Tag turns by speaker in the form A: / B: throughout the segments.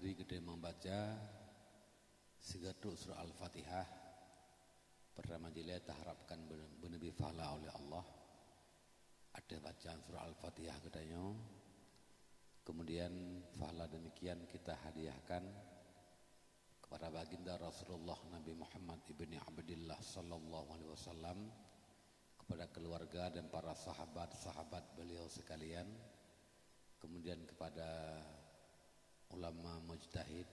A: Mari kita membaca segatuk surah Al-Fatihah. Pertama jila kita harapkan benabi fahla oleh Allah. Ada bacaan surah Al-Fatihah katanya. Kemudian fahla demikian kita hadiahkan kepada baginda Rasulullah Nabi Muhammad ibni Abdillah sallallahu alaihi wasallam, kepada keluarga dan para sahabat-sahabat beliau sekalian, kemudian kepada ulama mujtahid,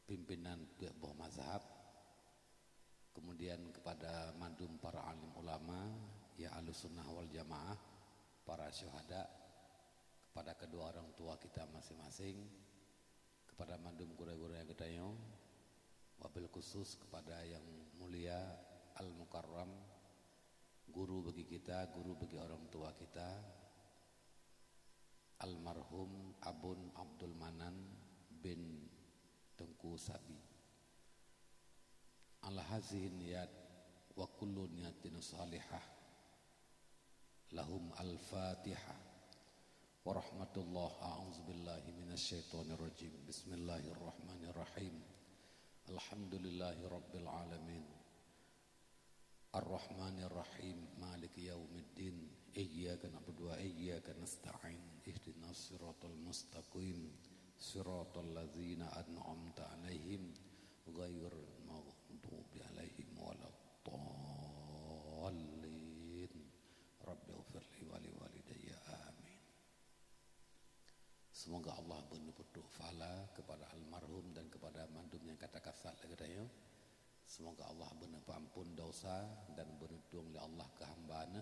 A: pimpinan buah mazhab, kemudian kepada mandum para alim ulama, ya Ahlussunnah wal Jamaah, para syuhada, kepada kedua orang tua kita masing-masing, kepada mandum guru-guru yang kedayo, wabil khusus kepada yang mulia Al-Mukarram, guru bagi kita, guru bagi orang tua kita, almarhum Abun Abdul Manan bin Tengku Sabi. Ala hazihin niyat wa kullu niyatin salihah. Lahum al-Fatihah. Wa rahmatullah, a'udzubillahi minasyaitonir rajim. Bismillahirrahmanirrahim. Alhamdulillahi rabbil alamin. Ar-Rahmanir Rahim, Maliki Yaumiddin, Iyyaka na'budu wa iyyaka nasta'in, ihdinas siratal mustaqim, siratal ladzina an'amta 'alaihim, ghairil maghdubi 'alaihim waladdallin. Rabbighfirli wa liwalidayya, amin. Semoga Allah benar-benar fala kepada almarhum dan kepada mandum yang kata kasat lagi. Semoga Allah benar ampun dosa dan beruntung oleh Allah kehambaan,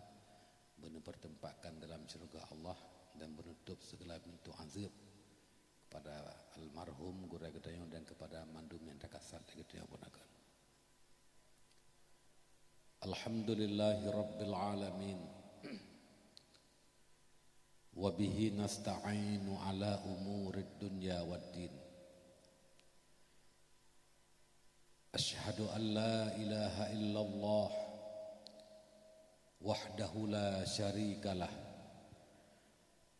A: benar bertempatkan dalam syurga Allah dan menutup segala bentuk azab kepada almarhum guru gedayung dan kepada mandum yang takasal gedayung punakan. Alhamdulillahi rabbil alamin. Wa bihi nasta'inu ala umurid dunya waddin. Asyhadu an la ilaha illallah wahdahu la syarikalah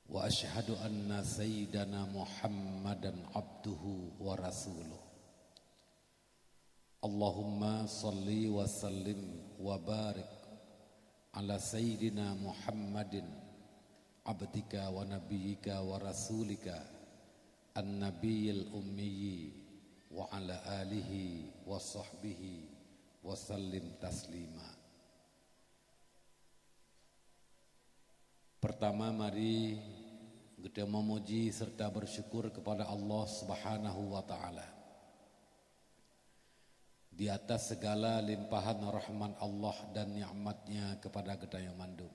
A: wa asyhadu anna sayyidana Muhammadan abduhu wa rasuluh. Allahumma salli wa sallim wa barik ala sayyidina Muhammadin abdika wa nabiyyika wa rasulika an-nabiyil ummiyyi wa ala alihi wa sahbihi wa sallim taslima. Pertama mari kita memuji serta bersyukur kepada Allah Subhanahu wa taala di atas segala limpahan rahmat Allah dan nikmatnya kepada kita yang mandum.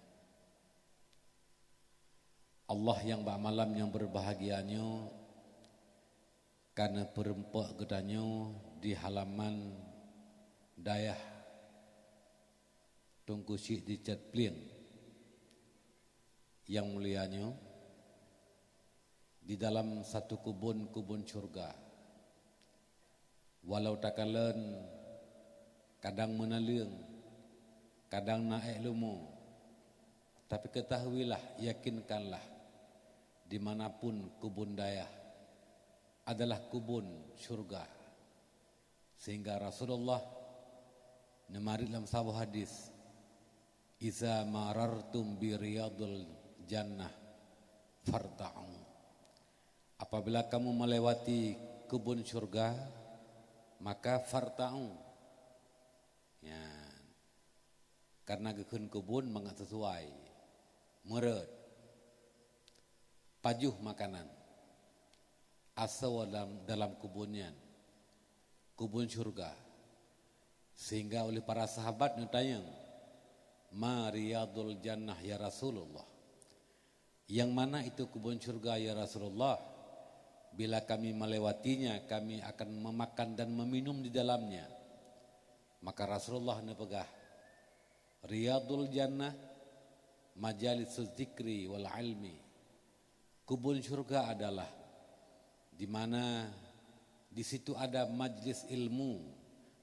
A: Allah yang malam yang berbahagianya karena perempak gedanyo di halaman dayah Tungku Syekh di Cetplieng yang mulianya di dalam satu kubun surga. Walau takalan kadang menaliung, kadang naik lumu, tapi ketahuilah, yakinkanlah, dimanapun kubun dayah adalah kubun surga. Sehingga Rasulullah nemari dalam sebuah hadis, iza marartum bi riyadul jannah farta'u. Apabila kamu melewati kubun surga, maka farta'u. Ya. Karena kebun mengat sesuai, meret, pajuh makanan. Asal dalam kubunnya, kubun surga. Sehingga oleh para sahabat ditanya, ma riyadul jannah ya Rasulullah, yang mana itu kubun surga ya Rasulullah? Bila kami melewatinya, kami akan memakan dan meminum di dalamnya. Maka Rasulullah nepegah, riyadul jannah majalisul dzikri wal ilmi. Kubun surga adalah di mana di situ ada majlis ilmu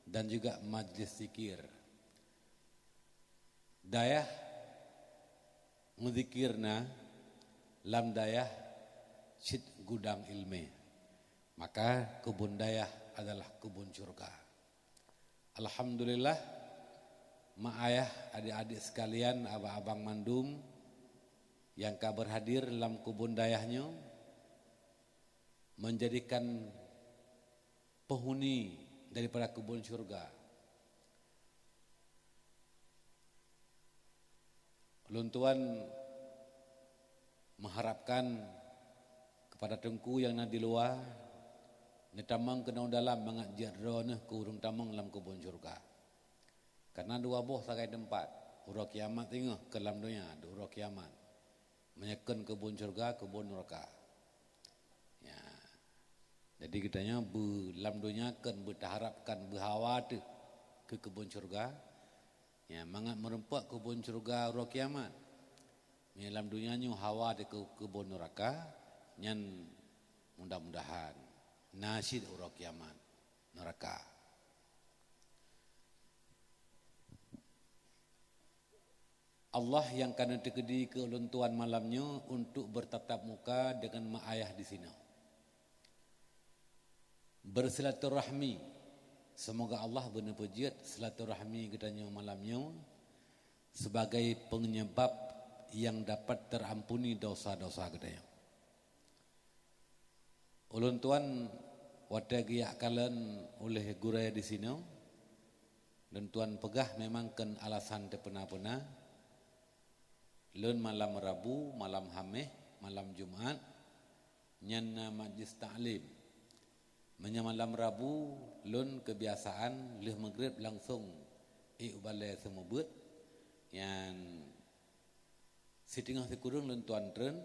A: dan juga majlis zikir. Dayah muzikirna lam dayah cit gudang ilmi. Maka Maka kebun dayah adalah kebun surga. Alhamdulillah, mak ayah, adik-adik sekalian, abang-abang mandum yang berhadir dalam kebun dayahnya menjadikan penghuni daripada kebun surga. Ulun tuan mengharapkan kepada tengku yang di luar, ni tamang kena dalam mengajak drone ke urung tamang dalam kebun surga. Karena dua boh sakai tempat, urang kiamat tengah ke dalam dunia, urang kiamat. Menyekan kebun surga, kebun neraka. Ya. Jadi kitanya dalam dunia kan berharapkan berhawat ke kebun surga. Ya, mangat merempak kebun surga urang kiamat. Dalam dunia nyu hawa ke kebun neraka, nyan mudah-mudahan nasid urang kiamat neraka. Allah yang kena terkedi ke ulun tuan malamnya untuk bertatap muka dengan mak ayah di sini. Bersilaturahmi. Semoga Allah benar pujiat silaturahmi katanya malamnya sebagai penyebab yang dapat terampuni dosa-dosa katanya. Ulun tuan wadagiak kalian oleh gurai di sini. Dan tuan pegah memang kan alasan terpena-pena. Lun malam Rabu, malam Hameh, malam Jumaat, nyana majlis ta'lim. Malam Rabu, lun kebiasaan, leh maghrib langsung balai semua buat. Yang sitingah sekurang lun tuan tren,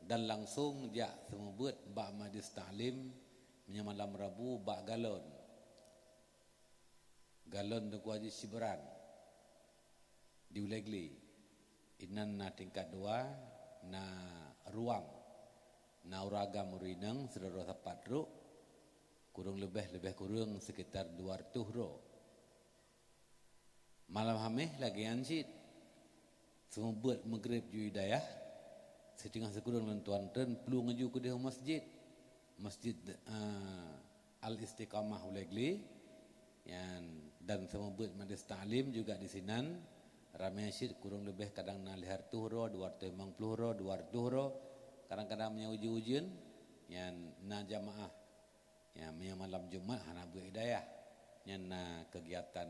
A: dan langsung jak semua buat, bak majlis ta'lim, malam Rabu, bak galon. Galon tu kuaji Sibran, di Ulegli. Inan na tingkat 2 na ruang na uraga murinang sedara sapat ro kurang lebih kurang sekitar 200 ro. Malam Hameh lagi anjit semua buat maghrib ju hidayah setengah sekurang lantuan dan perlu ngaju ke dia masjid Al-Istiqamah Ulegli dan semua buat majlis ta'lim juga di sinan. Ramai asyik kurang lebih kadang na lihar tuhro, 250 ro, 200 ro. Kadang-kadang punya ujian yang na jamaah. Yang malam Jumat hana buat hidayah. Yang na kegiatan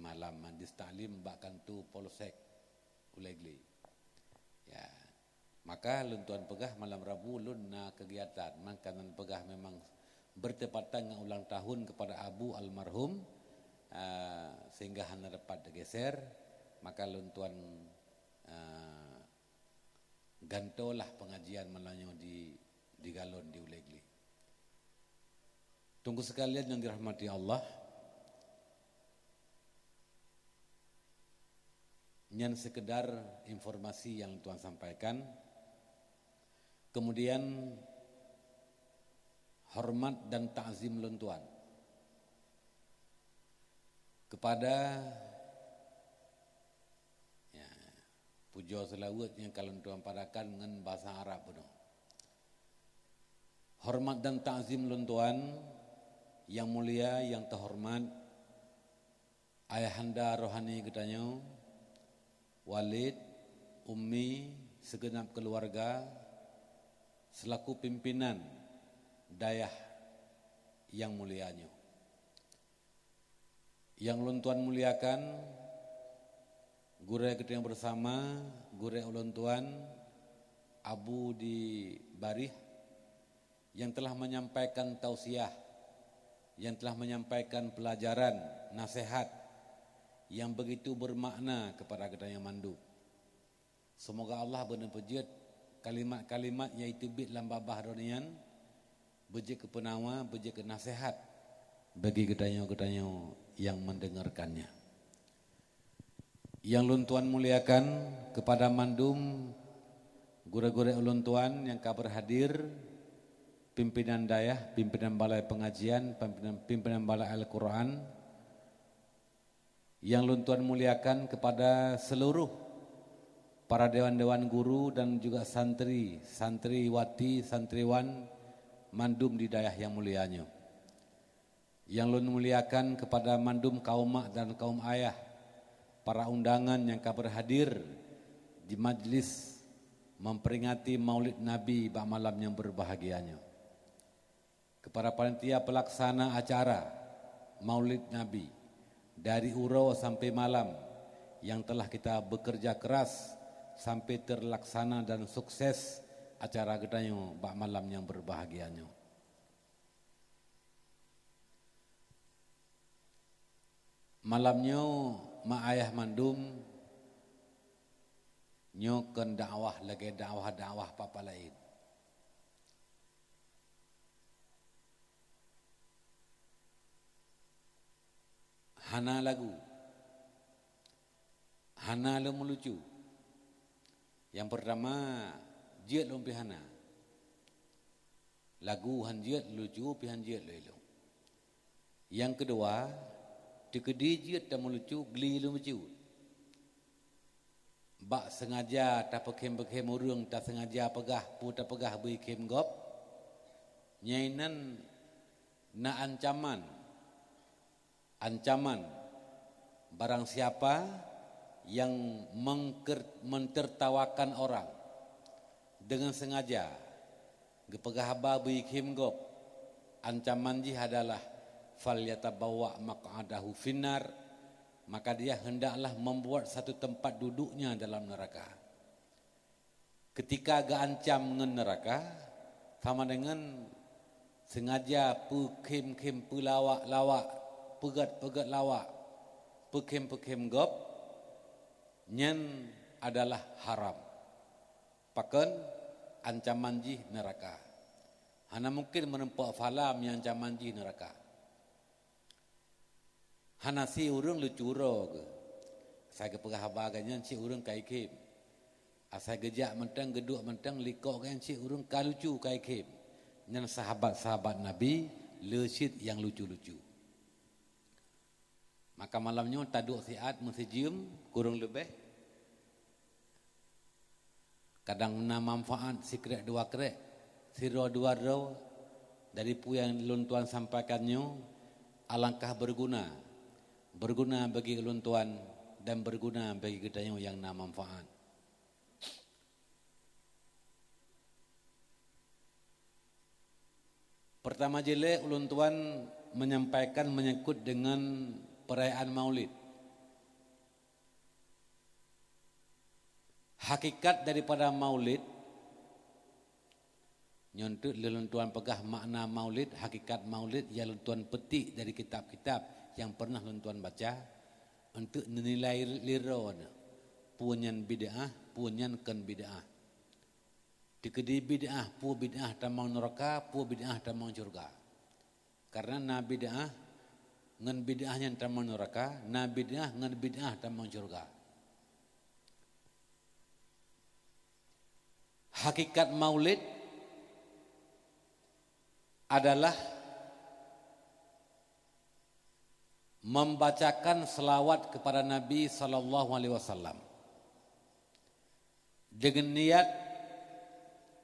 A: malam majlis ta'lim bahkan tu polsek Ulegli. Ya. Maka lun tuan pegah malam Rabu lun na kegiatan. Maka nan pegah memang bertepatan dengan ulang tahun kepada Abu almarhum. Sehingga hana dapat geser. Maka lun tuan gantolah pengajian malamnya di galon di Ulegli. Tunggu sekalian yang dirahmati Allah. Nyan sekedar informasi yang tuan sampaikan. Kemudian hormat dan ta'zim lun tuan kepada puja selawat yang kalau tuan padakan dengan bahasa Arab penuh. Hormat dan ta'zim lun tuan yang mulia, yang terhormat, ayahanda rohani katanya, Walid, Ummi, segenap keluarga, selaku pimpinan dayah yang mulianya. Yang lun tuan muliakan, gurai kita yang bersama, gurai ulun tuan Abu di Barih yang telah menyampaikan tausiah, yang telah menyampaikan pelajaran, nasihat yang begitu bermakna kepada kita yang mandu. Semoga Allah benar pujiat kalimat-kalimat iaitu bit dalam babah ronian bejik ke penawa, bejik ke nasihat bagi kita yang mendengarkannya. Yang lun tuan muliakan kepada mandum gure-gure ulun tuan yang kabar hadir, pimpinan dayah, pimpinan balai pengajian, pimpinan balai Al-Quran. Yang lun tuan muliakan kepada seluruh para dewan-dewan guru dan juga santri, santriwati, santriwan mandum di dayah yang mulianya. Yang lun muliakan kepada mandum kaum mak dan kaum ayah, para undangan yang berhadir di majlis memperingati Maulid Nabi pada malam yang berbahagianya. Kepada panitia pelaksana acara Maulid Nabi dari urau sampai malam yang telah kita bekerja keras sampai terlaksana dan sukses acara gedanyo pada malam yang berbahagianya. Malamnya mak ayah mandum nyokan dakwah lagi dakwah papa lain. Hana lagu, hana le melucu. Yang pertama jiat lompi hana. Lagu han jiat lucu, pihan jiat lelo. Yang kedua dikedi jiat dan melucu, geli lu melucu. Bak sengaja tak pekem-pekem urung, tak sengaja pegah, pu tak pegah beri kem gop. Nyainan na ancaman barang siapa yang mentertawakan orang dengan sengaja gepegah ba beri kem gop. Ancaman ji adalah fal yatabawa maq'adahu finnar, maka dia hendaklah membuat satu tempat duduknya dalam neraka. Ketika agak ancam dengan neraka, sama dengan sengaja pekem-kem pelawak-lawak, pegat-pegat lawak, pekem-pekem gop, nyen adalah haram. Pakan ancaman ji neraka. Hana mungkin menempuh falam yang ancaman ji neraka. Hana si urung lucu ke. Saya kepegah baganya si urung kai kem. Asai gejak mentang geduk mentang likok kan si urung ka lucu kai kem. Nyan sahabat-sahabat Nabi lesit yang lucu-lucu. Maka malamnya taduk siat mesti jium kurang lebih. Kadang na manfaat si krek dua krek, siro dua ro dari pu yang lun tuan sampaikannya alangkah berguna bagi ulun tuan dan berguna bagi kita yang na manfaat. Pertama jele ulun tuan menyampaikan menyangkut dengan perayaan Maulid. Hakikat daripada Maulid, nyontut ulun tuan pegah makna Maulid, hakikat Maulid yang ulun tuan petik dari kitab-kitab yang pernah tuan baca untuk menilai liron punyan bid'ah, punyan kan bid'ah. Dikedi bid'ah, pu bid'ah tamang neraka, pu bid'ah tamang surga. Karena na bid'ah ngan bid'ahnya tamang neraka, na bid'ah ngan bid'ah tamang surga. Hakikat Maulid adalah membacakan selawat kepada Nabi SAW dengan niat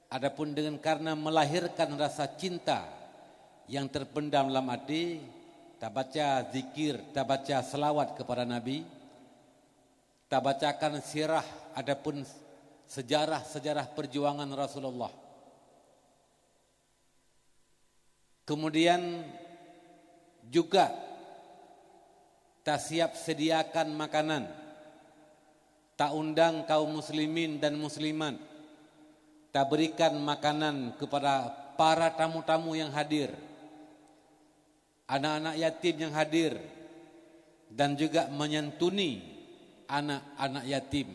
A: adapun dengan karena melahirkan rasa cinta yang terpendam dalam hati, tak baca zikir, tak baca selawat kepada Nabi, tak bacakan sirah adapun sejarah perjuangan Rasulullah. Kemudian juga tak siap sediakan makanan, tak undang kaum muslimin dan muslimat, tak berikan makanan kepada para tamu-tamu yang hadir, anak-anak yatim yang hadir, dan juga menyantuni anak-anak yatim.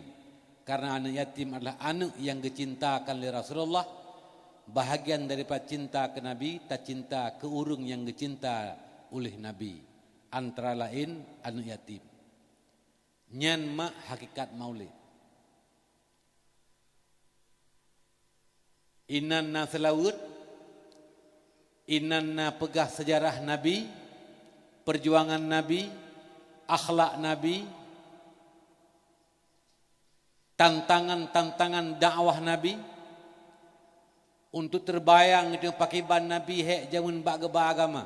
A: Karena anak yatim adalah anak yang dicintakan oleh Rasulullah, bahagian daripada cinta ke Nabi, tak cinta ke urung yang dicinta oleh Nabi. Antara lain anak yatim. Nyan mak hakikat Maulid. Inanna selawut, inanna pegah sejarah Nabi, perjuangan Nabi, akhlak Nabi, tantangan-tantangan dakwah Nabi, untuk terbayang itu pakiban Nabi hek jamun bak geba agama.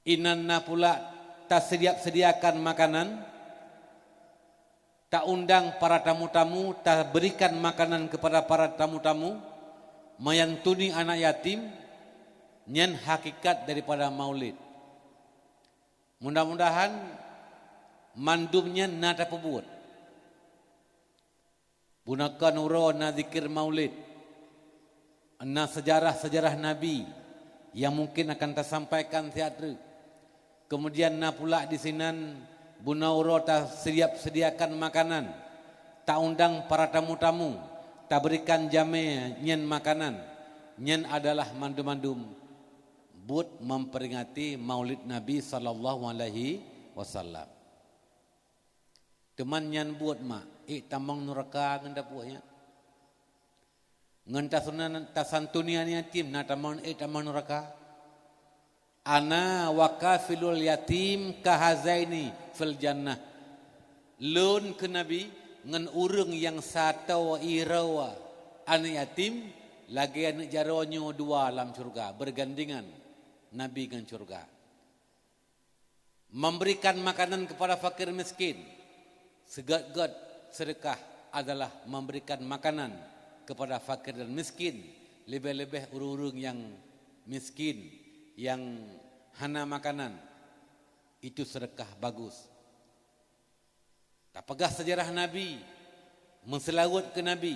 A: Inanna pula tak sediakan makanan, tak undang para tamu-tamu, tak berikan makanan kepada para tamu-tamu, mayantuni anak yatim, nyen hakikat daripada maulid. Mudah-mudahan mandumnya nada pebuat. Gunakan uro na zikir maulid, na sejarah-sejarah Nabi yang mungkin akan tersampaikan teater. Kemudian na pula di sinan bunauro tak sediakan makanan, tak undang para tamu-tamu, tak berikan jame nyen makanan. Nyen adalah mandum-mandum buat memperingati maulid Nabi sallallahu alaihi wasallam. Teman nyan buat mak, tamang neraka ngenda buatnya. Ngenta sunan tasantunian yatim na tamang neraka. Ana wakafilul yatim kahazaini fil jannah. Lun ke Nabi ngan urang yang satu irawa anak yatim lagi anak jaronyo dua dalam syurga bergandingan Nabi dengan syurga. Memberikan makanan kepada fakir miskin, segad-gad sedekah adalah memberikan makanan kepada fakir dan miskin, lebih-lebih urung yang miskin yang hana makanan, itu sedekah bagus. Tak pegah sejarah Nabi, menselawat ke Nabi,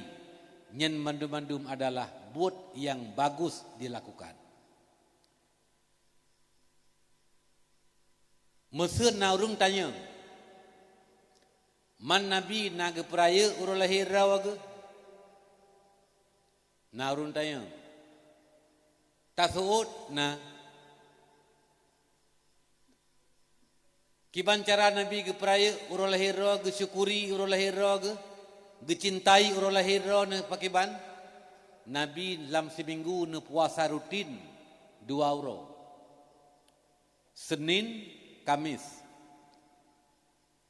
A: nyen mandum-mandum adalah buat yang bagus dilakukan. Mesir naurung tanya, man Nabi naga peraya urang lahir rawaga? Naurung tanya, tak suut na kiban cara Nabi ke peraya urang lahir rawaga, syukuri urang lahir rawaga, gecintai urang lahir rawaga pakiban. Nabi dalam seminggu ne puasa rutin 2 urang. Senin, Kamis.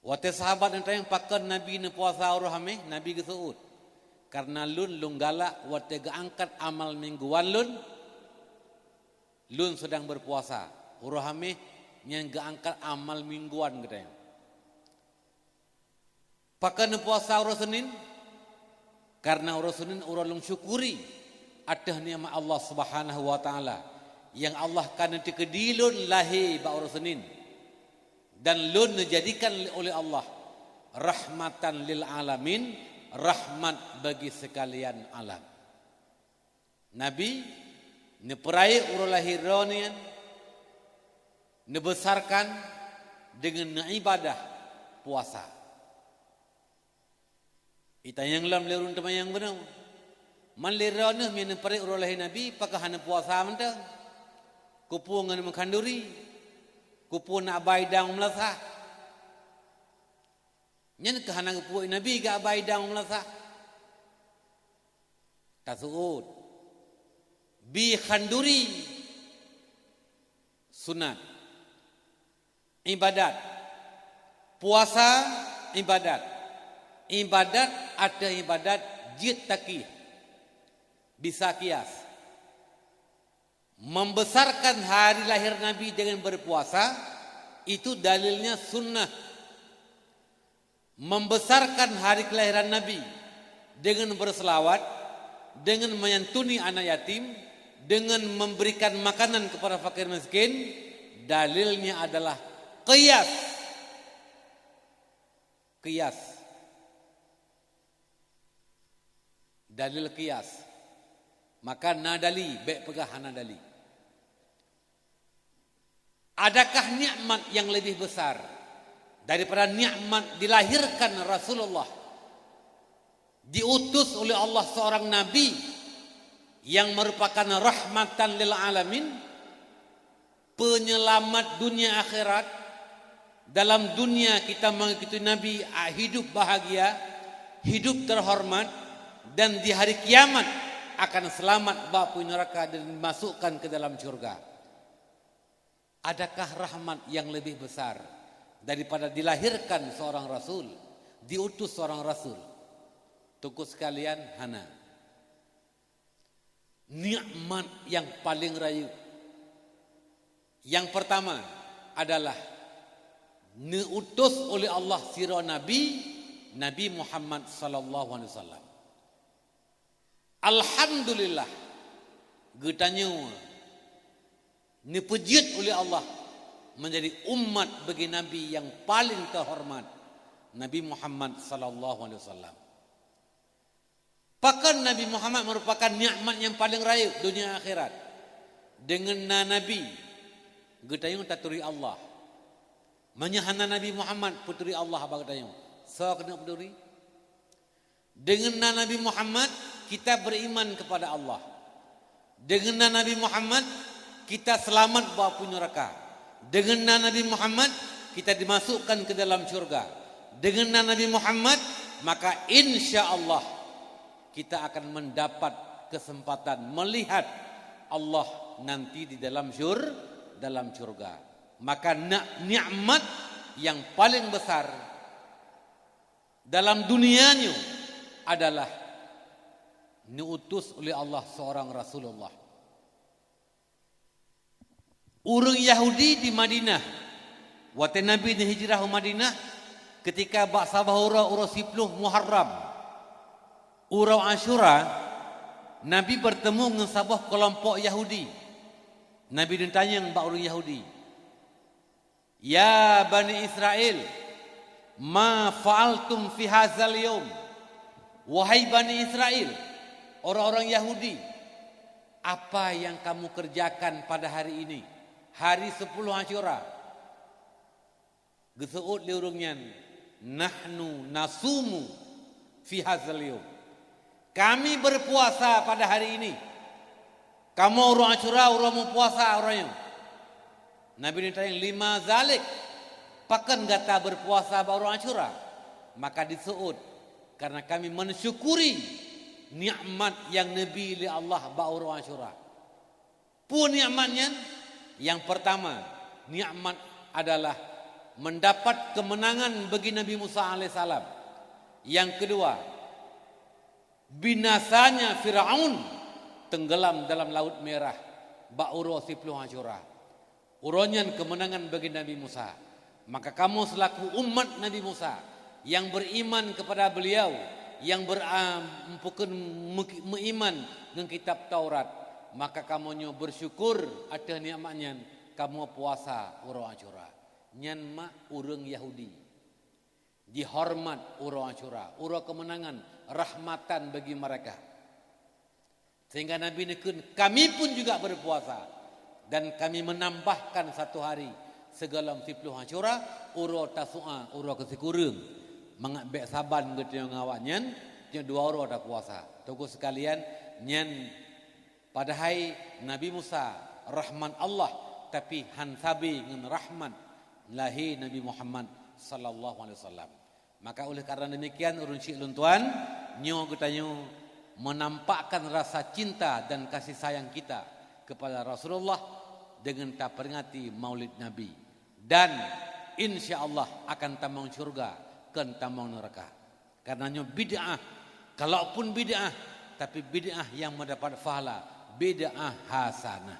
A: Wate sahabat yang pakan Nabi ne puasa urang hameh, Nabi ke suut. Karena lun galak wate angkat amal mingguan lun sedang berpuasa. Urang hameh yang angkat amal mingguan katanya. Pakan puasa urang Senin karena urang Senin urang lung syukuri atas nikmat Allah Subhanahu wa taala yang Allah kan dikedilun lahir ba urang Senin dan lun dijadikan oleh Allah rahmatan lil alamin, rahmat bagi sekalian alam. Nabi neperai urang lahir ronian nebesarkan dengan ibadah puasa. Ita yang lam lerun teman yang benar. Man lerona men neperai urang lahir Nabi pakah hana puasa mentang. Kupu ngan mengkanduri, kupu nak baidang melasa. Nyen ke hana kupu Nabi ga baidang melasa. Tasuud. Bi khanduri sunat. Ibadat. Puasa ibadat. Ibadat ada ibadat jid takih. Bisa kias. Membesarkan hari lahir Nabi dengan berpuasa itu dalilnya sunnah. Membesarkan hari kelahiran Nabi dengan berselawat, dengan menyantuni anak yatim, dengan memberikan makanan kepada fakir miskin, dalilnya adalah qiyas. Qiyas. Dalil qiyas. Maka nadali, baik pegah nadali. Adakah nikmat yang lebih besar daripada nikmat dilahirkan Rasulullah, diutus oleh Allah seorang Nabi yang merupakan rahmatan lil alamin, penyelamat dunia akhirat. Dalam dunia kita mengikuti Nabi, hidup bahagia, hidup terhormat, dan di hari kiamat akan selamat bagi neraka dan dimasukkan ke dalam syurga. Adakah rahmat yang lebih besar daripada dilahirkan seorang Rasul, diutus seorang Rasul? Tuku sekalian, hana. nikmat yang paling raya. Yang pertama adalah diutus oleh Allah sira Nabi Muhammad sallallahu alaihi wasallam. Alhamdulillah, getanya dipejit oleh Allah menjadi umat bagi Nabi yang paling terhormat, Nabi Muhammad sallallahu alaihi wasallam. Bahkan Nabi Muhammad merupakan nikmat yang paling raya dunia akhirat. Dengan Nabi, getanya taturi Allah. Menyahana Nabi Muhammad puteri Allah apa getanya. So kena peduli. Dengan Nabi Muhammad kita beriman kepada Allah. Dengan Nabi Muhammad kita selamat bawa api neraka. Dengan Nabi Muhammad kita dimasukkan ke dalam syurga. Dengan Nabi Muhammad maka insya Allah kita akan mendapat kesempatan melihat Allah nanti di dalam syurga. Maka nikmat yang paling besar dalam dunianya adalah diutus oleh Allah seorang Rasulullah. Orang Yahudi di Madinah, waktu Nabi di hijrah ke Madinah, ketika baksa bahura urus 10 Muharram, urau Ashura, Nabi bertemu dengan sebuah kelompok Yahudi. Nabi ditanya dengan orang Yahudi, "Ya Bani Israel, ma fa'altum fi hadzal yaum?" Wahai Bani Israel, orang-orang Yahudi, apa yang kamu kerjakan pada hari ini? Hari 10 Ashura. Geseut li urangnya, nahnu nasumu fi hadzal yaum. Kami berpuasa pada hari ini. Kamu orang Ashura, orang mau puasa orangnya. Nabi ditanya, "Lima zalik." Pakan kata berpuasa orang Ashura? Maka diseut, karena kami mensyukuri nikmat yang Nabi li Allah ba orang Ashura. Pun nikmatnya yang pertama, nikmat adalah mendapat kemenangan bagi Nabi Musa alaihissalam. Yang kedua, binasanya Firaun tenggelam dalam Laut Merah ba uro 10 Ashura. Uronyan kemenangan bagi Nabi Musa. Maka kamu selaku umat Nabi Musa yang beriman kepada beliau, yang beriman dengan kitab Taurat, maka kamu bersyukur atas nikmatnya kamu puasa urang Ashura. Nyan mak urang Yahudi dihormat urang Ashura, urang kemenangan, rahmatan bagi mereka. Sehingga Nabi nekun, kami pun juga berpuasa dan kami menambahkan satu hari segala 10 Ashura, uro Tasu'a, uro kesekurung, mengabek saban gitu yang ngawaknya, yang 2 uro dah puasa. Tunggu sekalian, nyen pada hari Nabi Musa rahman Allah, tapi hansabi dengan rahmat lahir Nabi Muhammad sallallahu alaihi wasallam. Maka oleh karena demikian urun syik luntuan, nyo katanya menampakkan rasa cinta dan kasih sayang kita kepada Rasulullah dengan tak peringati Maulid Nabi, dan insya-Allah akan tamang syurga kan tamang neraka. Karenanya bid'ah, kalaupun bid'ah, tapi bid'ah yang mendapat pahala, bid'ah hasanah.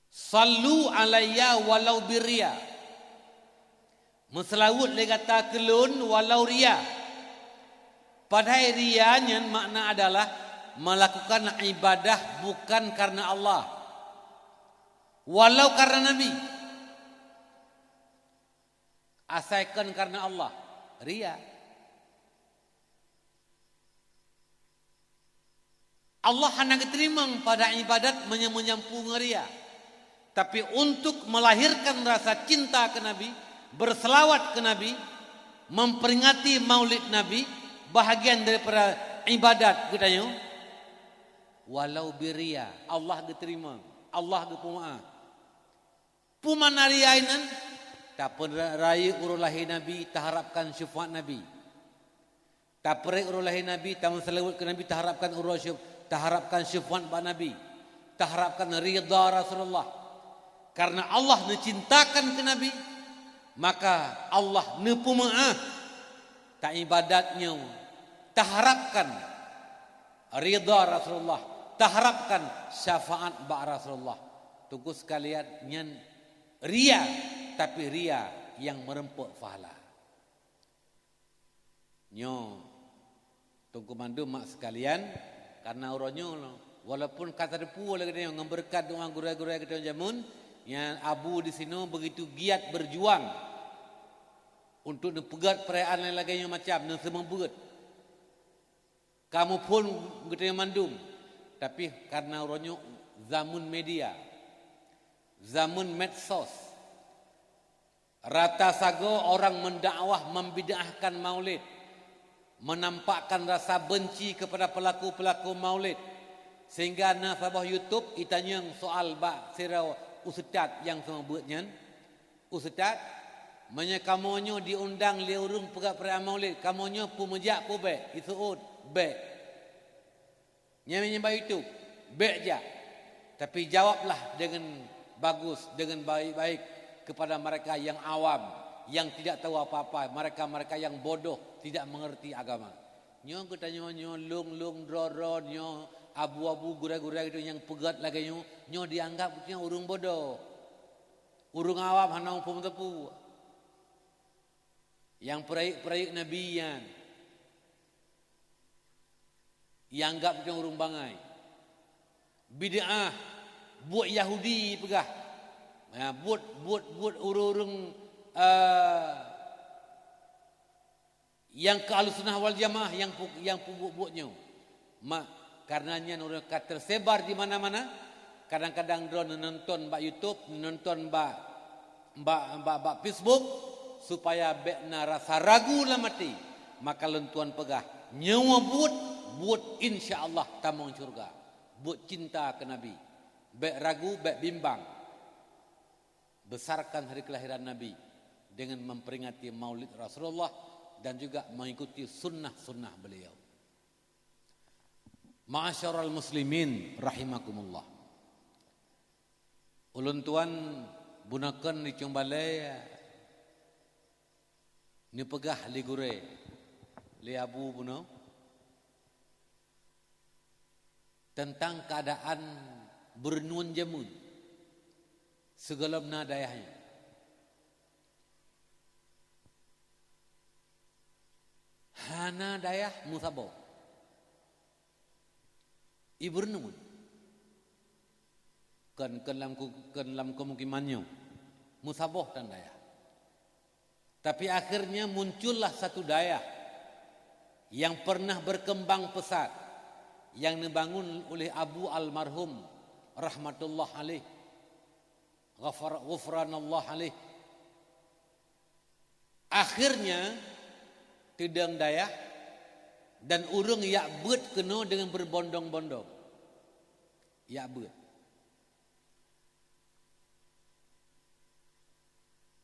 A: Sallu alayya walau birria. Meselawut le kata kelun walau ria. Padahal rianya makna adalah melakukan ibadah bukan karena Allah, walau karena Nabi. Asalkan karena Allah, ria. Allah hanya diterima pada ibadat menyambung ria. Tapi untuk melahirkan rasa cinta ke Nabi, berselawat ke Nabi, memperingati Maulid Nabi, bahagian daripada ibadat katanya, walau biria, Allah diterima, Allah dipuma. Pumana riainan, tak raya urulahi Nabi, taharapkan syafaat Nabi. Tak perik urulahi Nabi, tak selawat ke Nabi, taharapkan syafaat ba Nabi, taharapkan ridha Rasulullah. Karena Allah mencintakan ke Nabi, maka Allah nepemaaf tak ibadatnya, taharapkan ridha Rasulullah, taharapkan syafaat ba Rasulullah. Tunggu sekalian nyan ria, tapi ria yang merempuk pahala. Nyo tunggu mandu mak sekalian, karena orangnya walaupun kata depu lagi dia ngemberkat doa guru-guru kita jamun, yang abu di sini begitu giat berjuang untuk pegat perayaan lain lagi yang macam nan semua begat. Kamu pun kita mandum, tapi karena orangnya zaman media, zaman medsos, rata sago orang mendakwah membid'ahkan maulid, menampakkan rasa benci kepada pelaku-pelaku maulid. Sehingga nasabah YouTube itanya soal bak sirau ustaz yang semua buatnya. Ustaz, manya kamonyo diundang li urung pegat perayaan maulid, kamonyo pu mejak pu be, isuud be. Nyamanya ba YouTube, be ja. Tapi jawablah dengan bagus, dengan baik-baik kepada mereka yang awam, yang tidak tahu apa-apa, mereka-mereka yang bodoh, tidak mengerti agama. Nyo kita nyo lung dro nyo abu-abu gura-gura itu yang pegat lagi nyo dianggap urung bodoh, urung awam hanong pun tepu, yang peraik nabiyan, yang anggap urung bangai, bid'ah, buat Yahudi pegah, buat urung yang ke Ahlussunnah wal Jamaah yang buatnya, karenanya orang tersebar di mana-mana. Kadang-kadang drone nonton mbak YouTube, nonton mbak Facebook supaya bekna rasa ragu lah mati. Maka lentuan pegah nyawa buat insya-Allah tamang syurga. Buat cinta ke Nabi. Bek ragu, bek bimbang. Besarkan hari kelahiran Nabi dengan memperingati Maulid Rasulullah dan juga mengikuti sunnah-sunnah beliau. Ma'asyiral muslimin rahimakumullah. Ulun tuan bunakan di Cumbalai ni pegah li gure li abu buno tentang keadaan bernun jamun segelapna dayahnya. Hana dayah musabah ibernun kan dalam kemukimannya musabah dan dayah. Tapi akhirnya muncullah satu dayah yang pernah berkembang pesat, yang dibangun oleh Abu almarhum rahmatullah alaih, ghufranallah alaih. Akhirnya tidang dayah dan urung yak bet kena dengan berbondong-bondong. Yak bet.